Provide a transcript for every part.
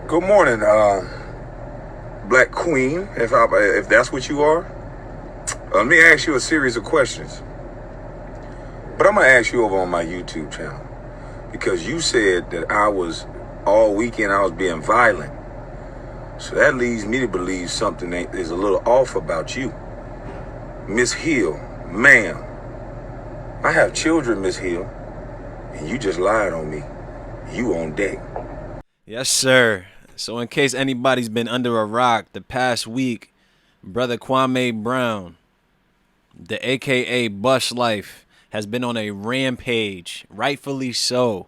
Good morning, Black Queen, if that's what you are. Let me ask you a series of questions. But I'm going to ask you over on my YouTube channel. Because you said that all weekend I was being violent. So that leads me to believe something is a little off about you. Miss Hill, ma'am, I have children, Miss Hill, and you just lied on me. You on deck. Yes, sir. So in case anybody's been under a rock the past week, brother Kwame Brown, the AKA Bush Life, has been on a rampage, rightfully so.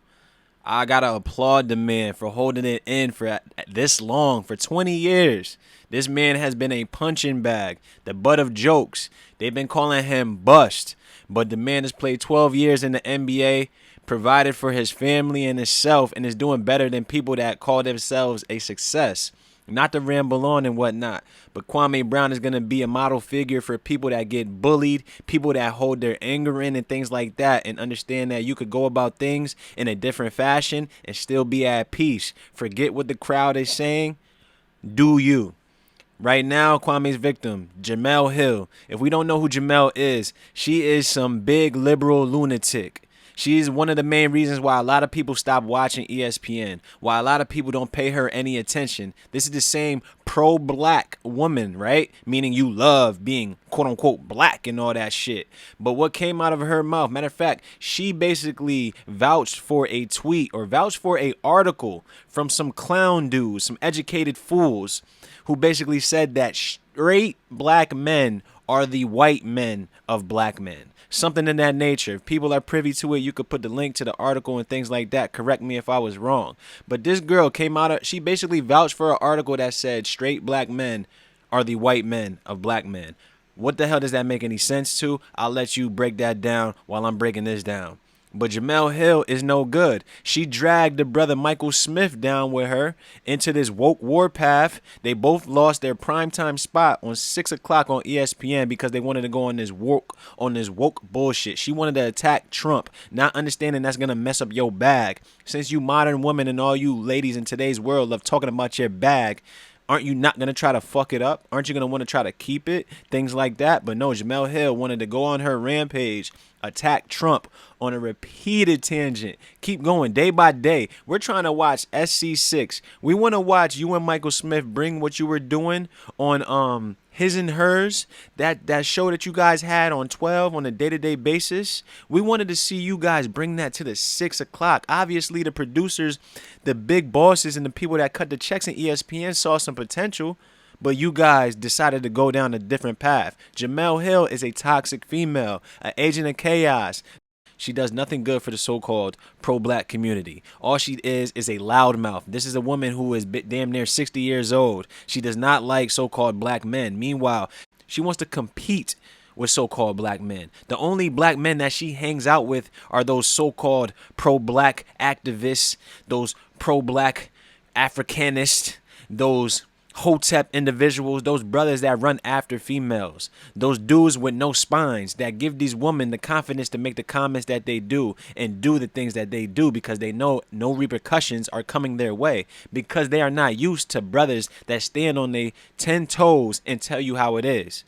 I gotta applaud the man for holding it in for this long, for 20 years. This man has been a punching bag, the butt of jokes. They've been calling him bust, but the man has played 12 years in the NBA, provided for his family and himself, and is doing better than people that call themselves a success. Not to ramble on and whatnot, but Kwame Brown is going to be a model figure for people that get bullied, people that hold their anger in and things like that, and understand that you could go about things in a different fashion and still be at peace. Forget what the crowd is saying. Do you. Right now, Kwame's victim, Jemele Hill. If we don't know who Jemele is, she is some big liberal lunatic. She's one of the main reasons why a lot of people stop watching ESPN, why a lot of people don't pay her any attention. This is the same pro-black woman, right? Meaning you love being quote-unquote black and all that shit. But what came out of her mouth, matter of fact, she basically vouched for a tweet or vouched for a article from some clown dudes, some educated fools, who basically said that straight black men are the white men of black men. Something in that nature. If people are privy to it, you could put the link to the article and things like that. Correct me if I was wrong. But this girl came out, she basically vouched for an article that said straight black men are the white men of black men. What the hell does that make any sense to? I'll let you break that down while I'm breaking this down. But Jemele Hill is no good. She dragged the brother Michael Smith down with her into this woke warpath. They both lost their primetime spot on 6 o'clock on ESPN because they wanted to go on this woke bullshit. She wanted to attack Trump, not understanding that's gonna mess up your bag. Since you modern women and all you ladies in today's world love talking about your bag, aren't you not going to try to fuck it up? Aren't you going to want to try to keep it? Things like that. But no, Jemele Hill wanted to go on her rampage, attack Trump on a repeated tangent. Keep going day by day. We're trying to watch SC6. We want to watch you and Michael Smith bring what you were doing on His and Hers, that show that you guys had on 12 on a day-to-day basis. We wanted to see you guys bring that to the 6 o'clock. Obviously, the producers, the big bosses, and the people that cut the checks in ESPN saw some potential, but you guys decided to go down a different path. Jemele Hill is a toxic female, an agent of chaos. She does nothing good for the so-called pro-black community. All she is a loudmouth. This is a woman who is damn near 60 years old. She does not like so-called black men. Meanwhile, she wants to compete with so-called black men. The only black men that she hangs out with are those so-called pro-black activists, those pro-black Africanists, those Hotep individuals, those brothers that run after females, those dudes with no spines that give these women the confidence to make the comments that they do and do the things that they do because they know no repercussions are coming their way, because they are not used to brothers that stand on their 10 toes and tell you how it is.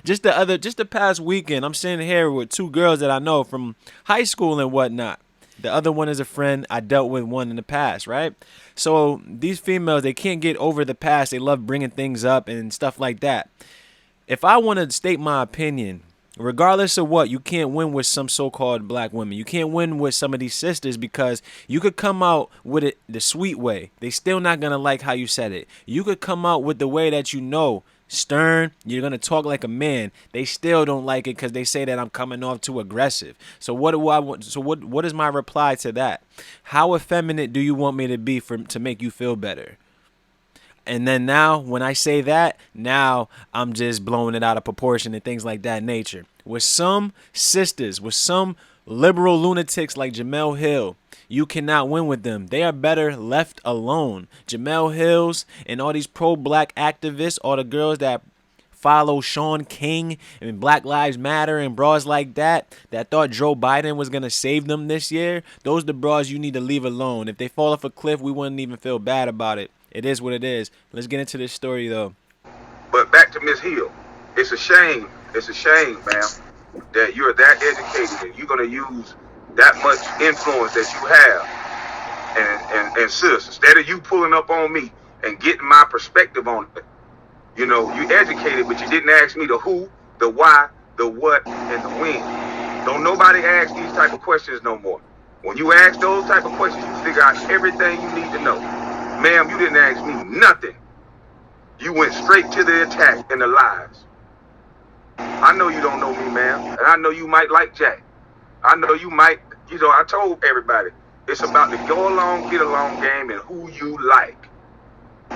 Just the past weekend, I'm sitting here with two girls that I know from high school and whatnot. The other one is a friend. I dealt with one in the past, right? So these females, they can't get over the past. They love bringing things up and stuff like that. If I want to state my opinion, regardless of what, you can't win with some so-called black women. You can't win with some of these sisters because you could come out with it the sweet way. They still not going to like how you said it. You could come out with the way that you know, stern, you're going to talk like a man. They still don't like it because they say that I'm coming off too aggressive. So what do I want? So what is my reply to that? How effeminate do you want me to be to make you feel better? And then now when I say that, now I'm just blowing it out of proportion and things like that nature. With some sisters, with some liberal lunatics like Jemele Hill, you cannot win with them. They are better left alone. Jemele Hills and all these pro-black activists, all the girls that follow Sean King and Black Lives Matter and bras like that thought Joe Biden was going to save them this year, those are the bras you need to leave alone. If they fall off a cliff, we wouldn't even feel bad about it. It is what it is. Let's get into this story, though. But back to Miss Hill. It's a shame, ma'am, that you're that educated and you're going to use that much influence that you have. And sis, instead of you pulling up on me and getting my perspective on it, you know, you educated, but you didn't ask me the who, the why, the what, and the when. Don't nobody ask these type of questions no more. When you ask those type of questions, you figure out everything you need to know. Ma'am, you didn't ask me nothing. You went straight to the attack and the lies. I know you don't know me, ma'am, and I know you might like Jack. I know you might, I told everybody, it's about the go along, get along game and who you like.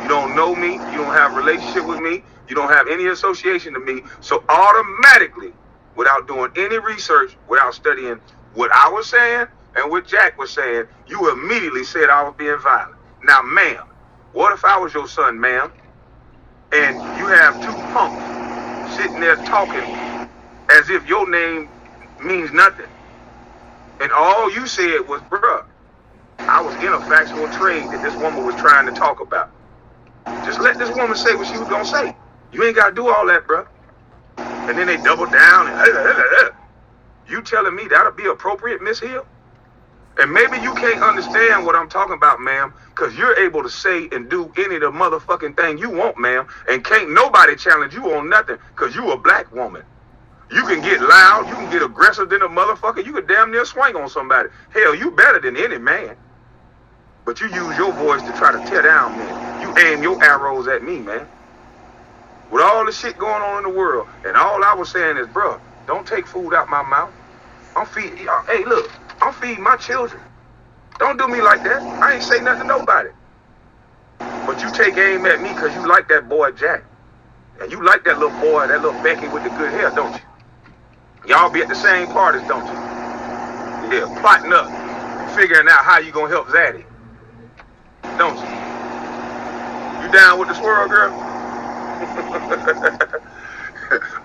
You don't know me, you don't have a relationship with me, you don't have any association to me, so automatically, without doing any research, without studying what I was saying and what Jack was saying, you immediately said I was being violent. Now, ma'am, what if I was your son, ma'am, and you have two punks sitting there talking as if your name means nothing, and all you said was, bruh, I was in a factual trade that this woman was trying to talk about. Just let this woman say what she was gonna say. You ain't gotta do all that, bruh. And then they double down and you telling me that'll be appropriate, Miss Hill? And maybe you can't understand what I'm talking about, ma'am, because you're able to say and do any of the motherfucking thing you want, ma'am, and can't nobody challenge you on nothing because you a black woman. You can get loud, you can get aggressive than a motherfucker, you could damn near swing on somebody. Hell, you better than any man. But you use your voice to try to tear down men. You aim your arrows at me, man. With all the shit going on in the world, and all I was saying is, bro, don't take food out my mouth. I'm feeding, hey, look, I'm feeding my children. Don't do me like that. I ain't say nothing to nobody. But you take aim at me because you like that boy Jack. And you like that little boy, that little Becky with the good hair, don't you? Y'all be at the same parties, don't you? Yeah, plotting up, figuring out how you gonna help Zaddy. Don't you? You down with the swirl, girl?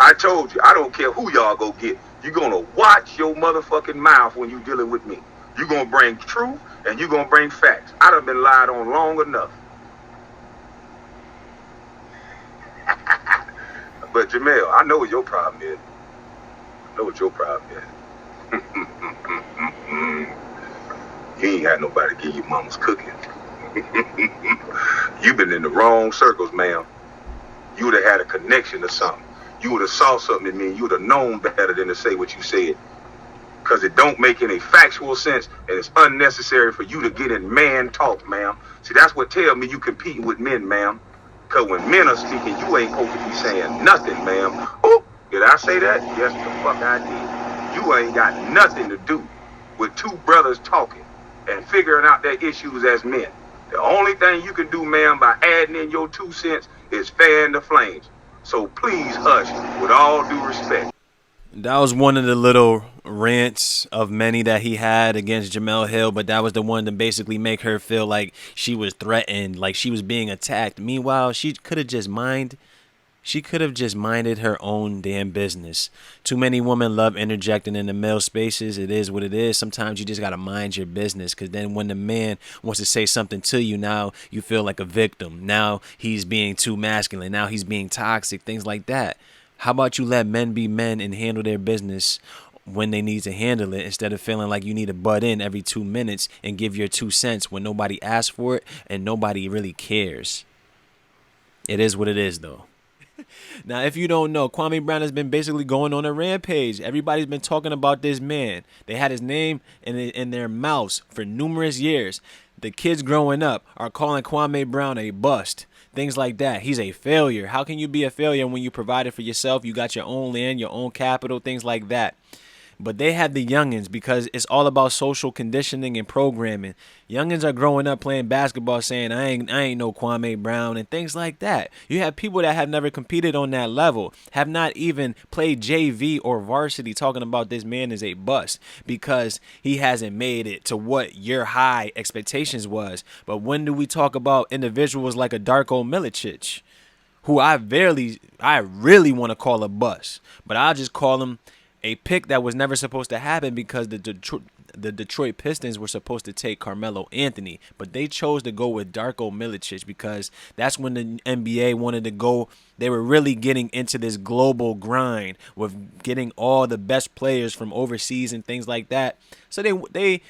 I told you, I don't care who y'all go get. You're gonna watch your motherfucking mouth when you dealing with me. You're gonna bring truth and you're gonna bring facts. I done been lied on long enough. But Jemele, I know what your problem is. I know what your problem is. You ain't had nobody give you mama's cooking. You've been in the wrong circles, ma'am. You would have had a connection to something. You would have saw something in me. You would have known better than to say what you said. Because it don't make any factual sense, and it's unnecessary for you to get in man talk, ma'am. See, that's what tells me you competing with men, ma'am. Because when men are speaking, you ain't supposed to be saying nothing, ma'am. Oh, did I say that? Yes, the fuck I did. You ain't got nothing to do with two brothers talking and figuring out their issues as men. The only thing you can do, ma'am, by adding in your 2 cents is fan the flames. So please hush, with all due respect. That was one of the little rants of many that he had against Jemele Hill, but that was the one to basically make her feel like she was threatened, like she was being attacked. Meanwhile, she could have just minded her own damn business. Too many women love interjecting in the male spaces. It is what it is. Sometimes you just got to mind your business, because then when the man wants to say something to you, now you feel like a victim. Now he's being too masculine. Now he's being toxic, things like that. How about you let men be men and handle their business when they need to handle it, instead of feeling like you need to butt in every 2 minutes and give your 2 cents when nobody asked for it and nobody really cares. It is what it is, though. Now, if you don't know, Kwame Brown has been basically going on a rampage. Everybody's been talking about this man. They had his name in their mouths for numerous years. The kids growing up are calling Kwame Brown a bust. Things like that. He's a failure. How can you be a failure when you provided for yourself? You got your own land, your own capital, things like that. But they have the youngins, because it's all about social conditioning and programming. Youngins are growing up playing basketball saying, I ain't no Kwame Brown and things like that. You have people that have never competed on that level, have not even played JV or varsity, talking about this man is a bust because he hasn't made it to what your high expectations was. But when do we talk about individuals like a Darko Milicic, who I really want to call a bust, but I'll just call him a pick that was never supposed to happen because the Detroit Pistons were supposed to take Carmelo Anthony, but they chose to go with Darko Milicic because that's when the NBA wanted to go. They were really getting into this global grind with getting all the best players from overseas and things like that. So they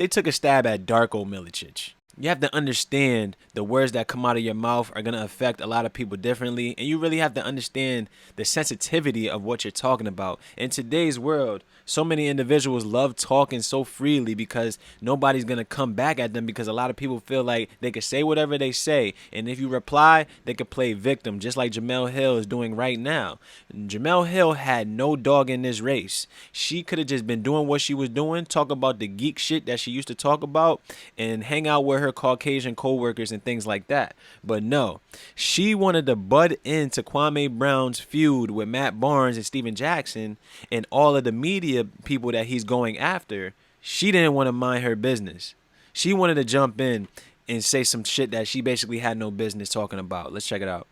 took a stab at Darko Milicic. You have to understand the words that come out of your mouth are going to affect a lot of people differently. And you really have to understand the sensitivity of what you're talking about. In today's world, so many individuals love talking so freely because nobody's going to come back at them because a lot of people feel like they can say whatever they say. And if you reply, they could play victim, just like Jemele Hill is doing right now. Jemele Hill had no dog in this race. She could have just been doing what she was doing, talk about the geek shit that she used to talk about, and hang out with her Caucasian co-workers and things like that. But no, she wanted to butt into Kwame Brown's feud with Matt Barnes and Steven Jackson and all of the media people that he's going after. She didn't want to mind her business. She wanted to jump in and say some shit that she basically had no business talking about. Let's check it out.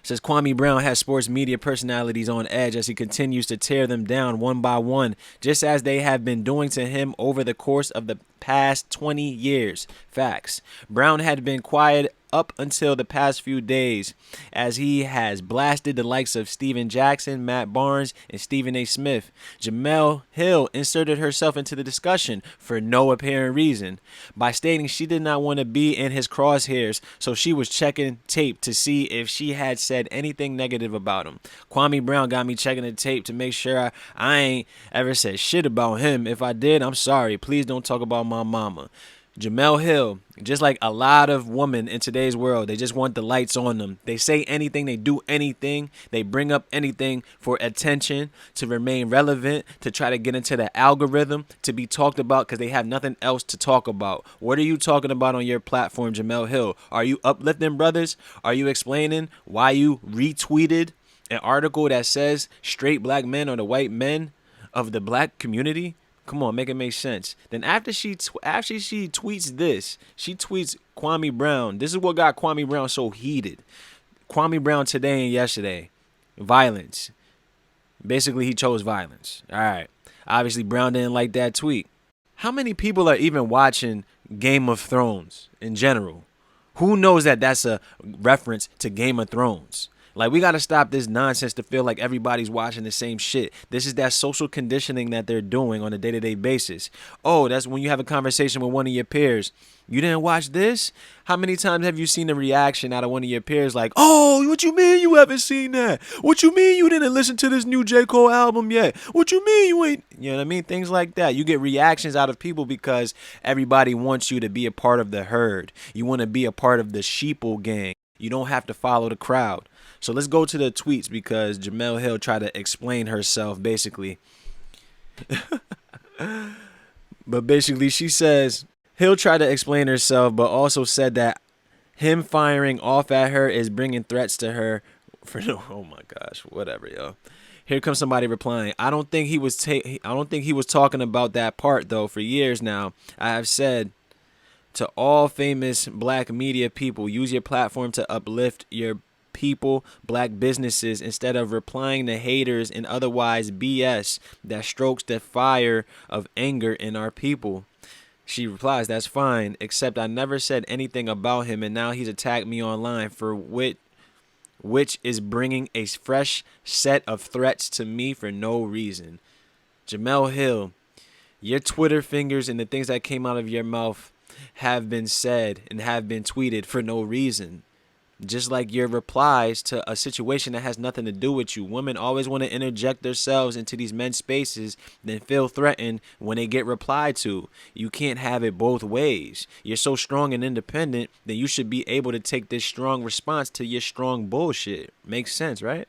Says Kwame Brown has sports media personalities on edge as he continues to tear them down one by one, just as they have been doing to him over the course of the past 20 years. Facts. Brown had been quiet up until the past few days, as he has blasted the likes of Steven Jackson, Matt Barnes, and Stephen A. Smith. Jemele Hill inserted herself into the discussion for no apparent reason by stating she did not want to be in his crosshairs, so she was checking tape to see if she had said anything negative about him. Kwame Brown got me checking the tape to make sure I ain't ever said shit about him. If I did, I'm sorry. Please don't talk about my mama. Jemele Hill, just like a lot of women in today's world, they just want the lights on them. They say anything, they do anything, they bring up anything for attention, to remain relevant, to try to get into the algorithm, to be talked about because they have nothing else to talk about. What are you talking about on your platform, Jemele Hill? Are you uplifting brothers? Are you explaining why you retweeted an article that says straight black men are the white men of the black community? Come on, make it make sense. Then after she tweets this, she tweets Kwame Brown. This is what got Kwame Brown so heated. Kwame Brown today and yesterday. Violence. Basically, he chose violence. All right. Obviously, Brown didn't like that tweet. How many people are even watching Game of Thrones in general? Who knows that that's a reference to Game of Thrones? Like, we got to stop this nonsense to feel like everybody's watching the same shit. This is that social conditioning that they're doing on a day-to-day basis. Oh, that's when you have a conversation with one of your peers. You didn't watch this? How many times have you seen a reaction out of one of your peers like, oh, what you mean you haven't seen that? What you mean you didn't listen to this new J. Cole album yet? What you mean you ain't? You know what I mean? Things like that. You get reactions out of people because everybody wants you to be a part of the herd. You want to be a part of the sheeple gang. You don't have to follow the crowd. So let's go to the tweets because Jemele Hill tried to explain herself basically. But basically she says, Hill tried to explain herself, but also said that him firing off at her is bringing threats to her for no, oh my gosh, whatever, yo. Here comes somebody replying. I don't think he was talking about that part though. For years now, I have said to all famous black media people, use your platform to uplift your people, black businesses, instead of replying to haters and otherwise BS that strokes the fire of anger in our people. She replies, that's fine, except I never said anything about him and now he's attacked me online for which is bringing a fresh set of threats to me for no reason. Jemele Hill, your Twitter fingers and the things that came out of your mouth have been said and have been tweeted for no reason. Just like your replies to a situation that has nothing to do with you. Women always want to interject themselves into these men's spaces, then feel threatened when they get replied to. You can't have it both ways. You're so strong and independent that you should be able to take this strong response to your strong bullshit. Makes sense, right?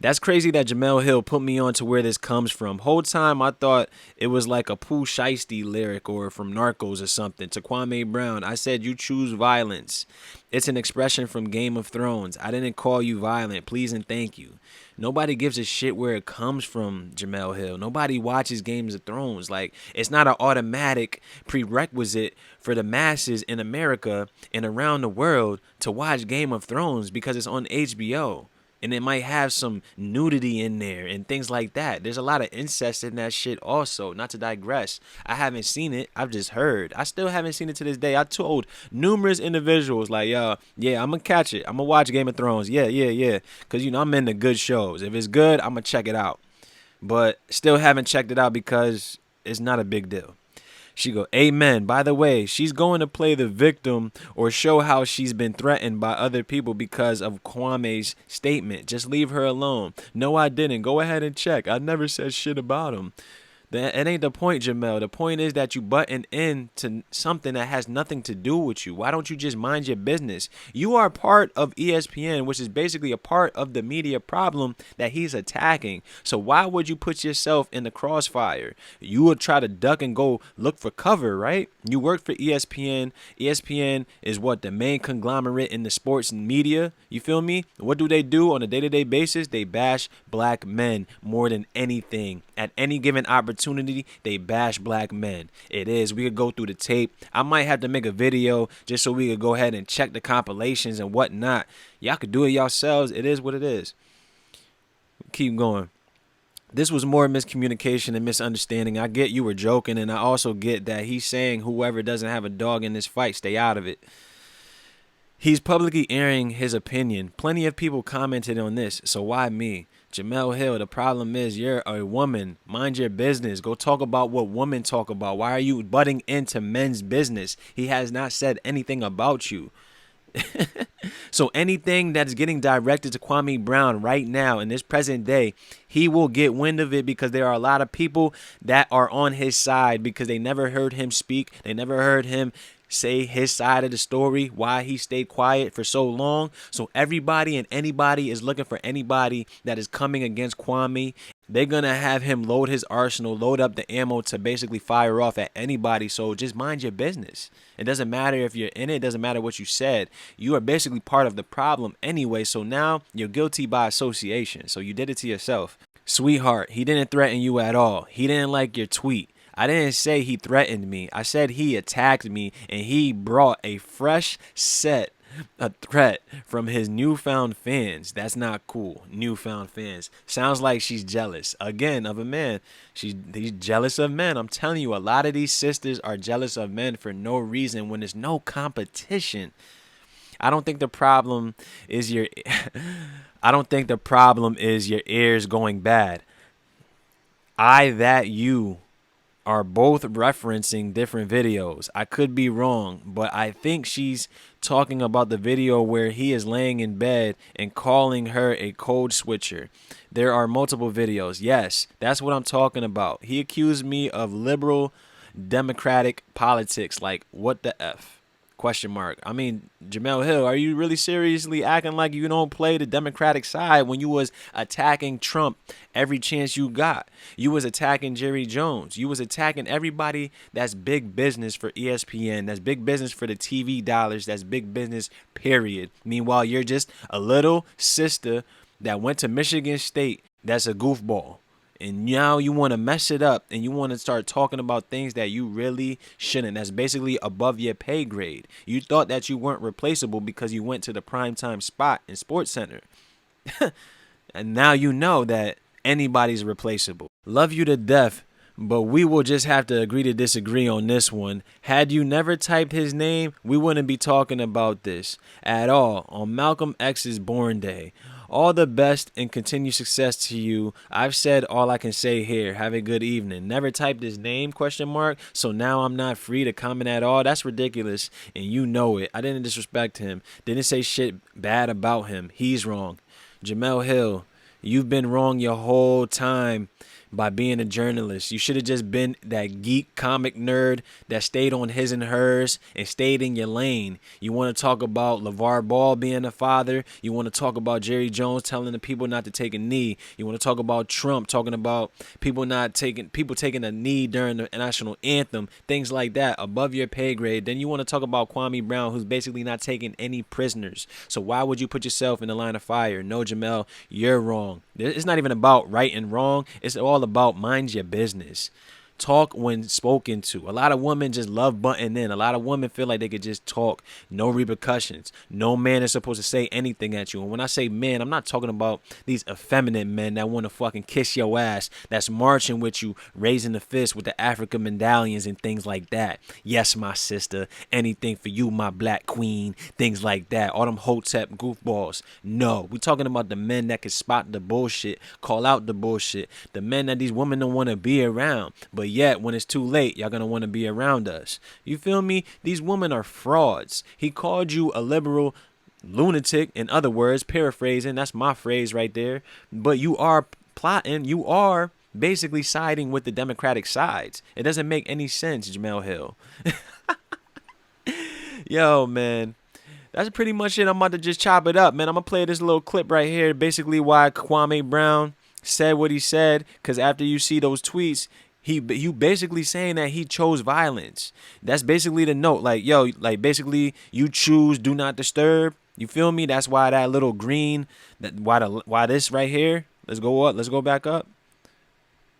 That's crazy that Jemele Hill put me on to where this comes from. Whole time I thought it was like a Pooh Shiesty lyric or from Narcos or something. To Kwame Brown, I said you choose violence. It's an expression from Game of Thrones. I didn't call you violent. Please and thank you. Nobody gives a shit where it comes from, Jemele Hill. Nobody watches Games of Thrones. Like, it's not an automatic prerequisite for the masses in America and around the world to watch Game of Thrones because it's on HBO. And it might have some nudity in there and things like that. There's a lot of incest in that shit also. Not to digress. I haven't seen it. I've just heard. I still haven't seen it to this day. I told numerous individuals like, yo, yeah, I'm going to catch it. I'm going to watch Game of Thrones. Yeah. Because, you know, I'm into good shows. If it's good, I'm going to check it out. But still haven't checked it out because it's not a big deal. She go, amen. By the way, she's going to play the victim or show how she's been threatened by other people because of Kwame's statement. Just leave her alone. No, I didn't. Go ahead and check. I never said shit about him. It ain't the point, Jemele. The point is that you button into something that has nothing to do with you. Why don't you just mind your business? You are part of ESPN, which is basically a part of the media problem that he's attacking. So why would you put yourself in the crossfire? You would try to duck and go look for cover, right? You work for ESPN. ESPN is what? The main conglomerate in the sports media. You feel me? What do they do on a day-to-day basis? They bash black men more than anything. At any given opportunity, they bash black men. It is. We could go through the tape. I might have to make a video just so we could go ahead and check the compilations and whatnot. Y'all could do it yourselves. It is what it is. Keep going. This was more miscommunication and misunderstanding. I get you were joking, and I also get that he's saying whoever doesn't have a dog in this fight, stay out of it. He's publicly airing his opinion. Plenty of people commented on this, so why me? Jemele Hill, the problem is you're a woman. Mind your business. Go talk about what women talk about. Why are you butting into men's business? He has not said anything about you. So anything that's getting directed to Kwame Brown right now in this present day, he will get wind of it because there are a lot of people that are on his side because they never heard him speak. They never heard him say his side of the story, why he stayed quiet for so long. So everybody and anybody is looking for anybody that is coming against Kwame. They're going to have him load his arsenal, load up the ammo to basically fire off at anybody. So just mind your business. It doesn't matter if you're in it. It doesn't matter what you said. You are basically part of the problem anyway. So now you're guilty by association. So you did it to yourself. Sweetheart, he didn't threaten you at all. He didn't like your tweet. I didn't say he threatened me. I said he attacked me, and he brought a fresh set of threat from his newfound fans. That's not cool. Newfound fans. Sounds like she's jealous, again, of a man. He's jealous of men. I'm telling you, a lot of these sisters are jealous of men for no reason when there's no competition. I don't think the problem is your ears going bad. You are both referencing different videos. I could be wrong, but I think she's talking about the video where he is laying in bed and calling her a code switcher. There are multiple videos. Yes, that's what I'm talking about. He accused me of liberal democratic politics. Like, what the F? Question mark. I mean, Jemele Hill, are you really seriously acting like you don't play the Democratic side when you was attacking Trump every chance you got? You was attacking Jerry Jones. You was attacking everybody that's big business for ESPN. That's big business for the TV dollars. That's big business, period. Meanwhile, you're just a little sister that went to Michigan State that's a goofball. And now you want to mess it up and you want to start talking about things that you really shouldn't. That's basically above your pay grade. You thought that you weren't replaceable because you went to the primetime spot in Sports Center. And now you know that anybody's replaceable. Love you to death, but we will just have to agree to disagree on this one. Had you never typed his name, we wouldn't be talking about this at all on Malcolm X's born day. All the best and continued success to you. I've said all I can say here. Have a good evening. Never typed his name, question mark. So now I'm not free to comment at all. That's ridiculous. And you know it. I didn't disrespect him. Didn't say shit bad about him. He's wrong. Jemele Hill, you've been wrong your whole time. by being a journalist. You should have just been that geek comic nerd that stayed on his and hers and stayed in your lane. You want to talk about LeVar Ball being a father. You want to talk about Jerry Jones telling the people not to take a knee. You want to talk about Trump talking about people taking a knee during the national anthem, things like that, above your pay grade. Then you want to talk about Kwame Brown, who's basically not taking any prisoners. So why would you put yourself in the line of fire? No, Jemele, you're wrong. It's not even about right and wrong. It's all about mind your business. Talk when spoken to. A lot of women just love butting in. A lot of women feel like they could just talk. No repercussions. No man is supposed to say anything at you. And when I say men, I'm not talking about these effeminate men that want to fucking kiss your ass, that's marching with you, raising the fist with the African medallions and things like that. Yes, my sister. Anything for you, my black queen. Things like that. All them hotep goofballs. No. We're talking about the men that can spot the bullshit, call out the bullshit. The men that these women don't want to be around. But yet, when it's too late, y'all gonna want to be around us. You feel me? These women are frauds. He called you a liberal lunatic, in other words, paraphrasing. That's my phrase right there. But you are plotting. You are basically siding with the Democratic sides. It doesn't make any sense, Jemele Hill. Yo, man. That's pretty much it. I'm about to just chop it up, man. I'm gonna play this little clip right here. Basically why Kwame Brown said what he said. Because after you see those tweets, you basically saying that he chose violence. That's basically the note. Like, yo, like basically you choose do not disturb. You feel me? That's why that little green, why this right here. Let's go up. Let's go back up.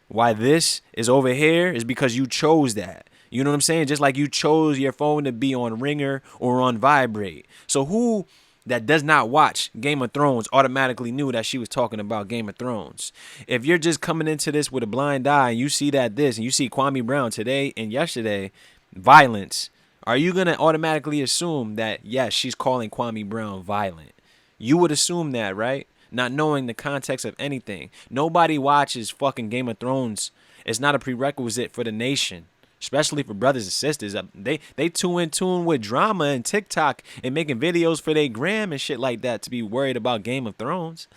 Why this is over here is because you chose that. You know what I'm saying? Just like you chose your phone to be on ringer or on vibrate. So who that does not watch Game of Thrones automatically knew that she was talking about Game of Thrones? If you're just coming into this with a blind eye and you see that this and you see Kwame Brown today and yesterday, violence, are you going to automatically assume that, yes, she's calling Kwame Brown violent? You would assume that, right? Not knowing the context of anything. Nobody watches fucking Game of Thrones. It's not a prerequisite for the nation. Especially for brothers and sisters. They too in tune with drama and TikTok and making videos for their gram and shit like that to be worried about Game of Thrones.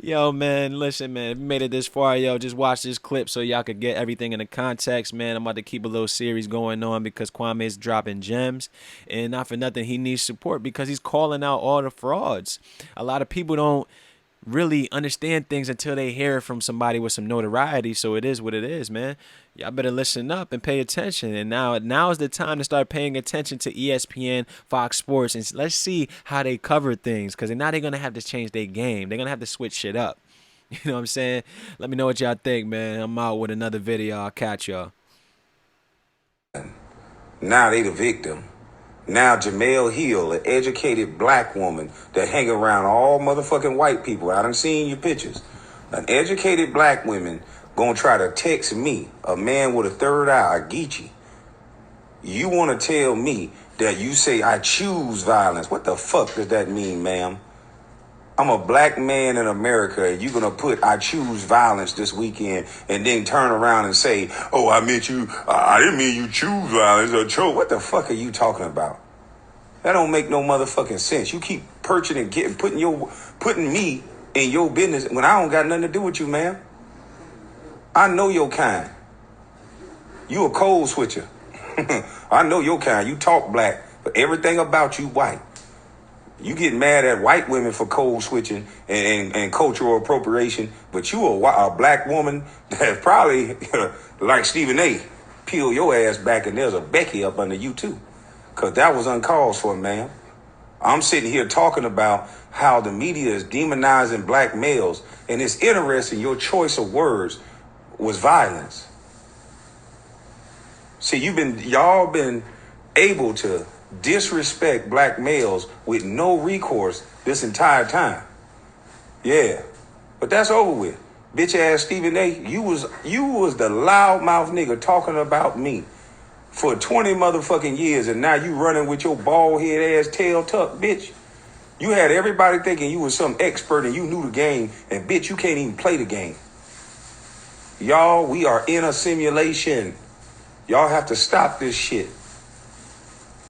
Yo, man, listen, man. If you made it this far, yo, just watch this clip so y'all could get everything in the context, man. I'm about to keep a little series going on because Kwame is dropping gems. And not for nothing, he needs support because he's calling out all the frauds. A lot of people don't really understand things until they hear it from somebody with some notoriety. So it is what it is, man. Y'all better listen up and pay attention. And now is the time to start paying attention to ESPN, Fox Sports, and let's see how they cover things. Because now they're going to have to change their game. They're going to have to switch shit up. You know what I'm saying? Let me know what y'all think, man. I'm out with another video. I'll catch y'all. Now they the victim. Now Jemele Hill, an educated black woman that hang around all motherfucking white people. I done seen your pictures. An educated black woman gonna try to text me, a man with a third eye, a Geechee. You wanna tell me that you say I choose violence. What the fuck does that mean, ma'am? I'm a black man in America, and you're gonna put I choose violence this weekend and then turn around and say, oh, I didn't mean you choose violence or chose. What the fuck are you talking about? That don't make no motherfucking sense. You keep perching and putting me in your business when I don't got nothing to do with you, ma'am. I know your kind. You a code switcher. I know your kind. You talk black, but everything about you white. You get mad at white women for code switching and cultural appropriation, but you a black woman that probably, like Stephen A., peel your ass back and there's a Becky up under you too. Because that was uncalled for, ma'am. I'm sitting here talking about how the media is demonizing black males, and it's interesting your choice of words was violence. See, y'all been able to disrespect black males with no recourse this entire time. Yeah, but that's over with. Bitch ass Stephen A., you was the loudmouth nigga talking about me for 20 motherfucking years, and now you running with your bald head ass tail tucked, bitch. You had everybody thinking you was some expert and you knew the game, and bitch, you can't even play the game. Y'all, we are in a simulation. Y'all have to stop this shit.